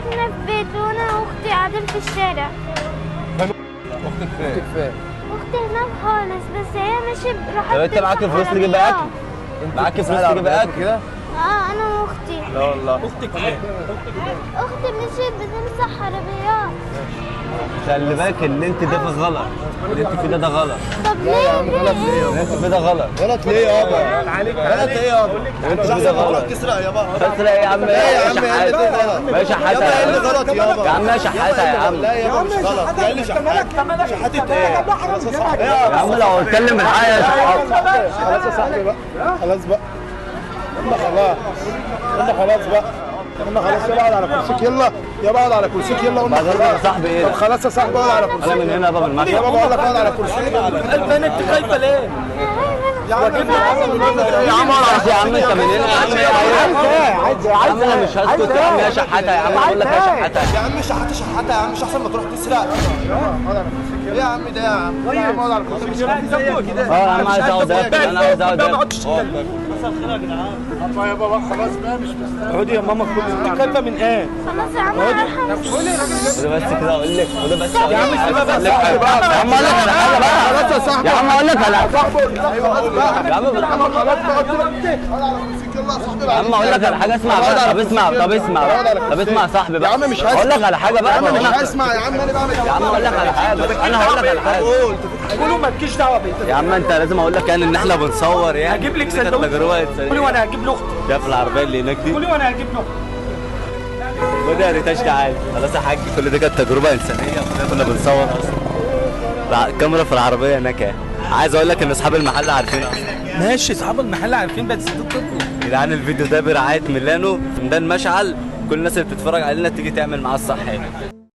ساكنة في بيت وأنا وأختي قاعدين في الشارع. اختك فين؟ أختي هناك خالص بس هي ماشي راحت. طب انت معاك فلوس تجيب اكل؟ معاك فلوس تجيب اكل كده؟ أنا وأختي. لا والله. اختك فين؟ أختي مشيت بتمسح عربيات. خلي بالك اللي انت ده غلط، اللي انت فيه ده غلط، طب لا يا عم ليه؟ غلط ليه اللي يابا؟ انت فيه ده غلط، غلط ليه يابا؟ غلط ايه يابا؟ انت فيه ده غلط. تسرق يابا. تسرق ايه يا عم؟ لا يا عم ايه اللي غلط؟ ماشي يابا حتى ايه اللي غلط يابا؟ يا عم ماشي حتى يا عم. لا يابا مش غلط. قال لي شحاتة ايه؟ خلاص يا صاحبي. يا عم لو اتكلم الحقيقة يا صحاب. خلاص يا صاحبي بقى. خلاص بقى. يلا خلاص. يلا خلاص بقى. يلا خلاص يلا اقعد على كرسيك يلا. يلا اقعد على كرسيك يلا قلنا بعدين يا صاحبي ايه طب ده؟ خلاص يا صاحبي اقعد على انا كرسيك. من هنا باب المشهد. يابا بقول لك اقعد على كرسيك. البنت انت خايفه ليه؟ يا عم يا عم خلاص يا عم انت من هنا يا عم. يا عم انا مش هسكت يا عم يا شحاتة يا عم بقول لك يا شحاتة. يا عم شحاتة شحاتة يا عم مش احسن ما تروح تسرق. ايه يا عم ده يا عم؟ يا عم اقعد على كرسيك. اه يا عم عايز اقعد اكل، انا عايز اقعد اكل. يا بابا خلاص بقى مش مستاهل. اقعدي يا ماما كنت خايفه من ايه؟ خلاص يا عم أنا وده بس كده اقول لك، وده بس يا عم سيبها بس. يا عم اقول لك على حاجه بقى. خلاص يا صاحبي. يا عم اقول لك على صاحبي خلاص بقى. يا عم يا عم خلاص بقى قلت لك اقعد على كرسيك يلا يا صاحبي. يا عم اقول لك على حاجه اسمع بقى. طب اسمع طب اسمع طب اسمع يا صاحبي بقى. يا عم مش هسمع. اقول لك على حاجه يا بقى. عم مش أنا- هسمع يا عم انا بعمل يا عم اقول لك على حاجه بس انا هقول لك على حاجه. قولوا مالكيش دعوه بيا. يا عم انت لازم اقول لك يعني ان احنا بنصور يعني هجيب لك دي كانت سندوتش. تجربه قولي انسانيه. وانا هجيب له اختي. شايف العربيه اللي هناك دي؟ قولي وانا هجيب له اختي. خد يا ريتاش تعالى. خلاص يا حاج كل دي كانت تجربه انسانيه كنا بنصور اصلا. الكاميرا في العربيه هناك اهي. عايز اقول لك ان اصحاب المحل عارفين اصلا. ماشي اصحاب المحل عارفين بس انتوا بتطلبوا. يا جدعان الفيديو ده برعايه ميلانو في ميدان مشعل. كل الناس اللي بتتفرج علينا تيجي تعمل معاه الصح هنا.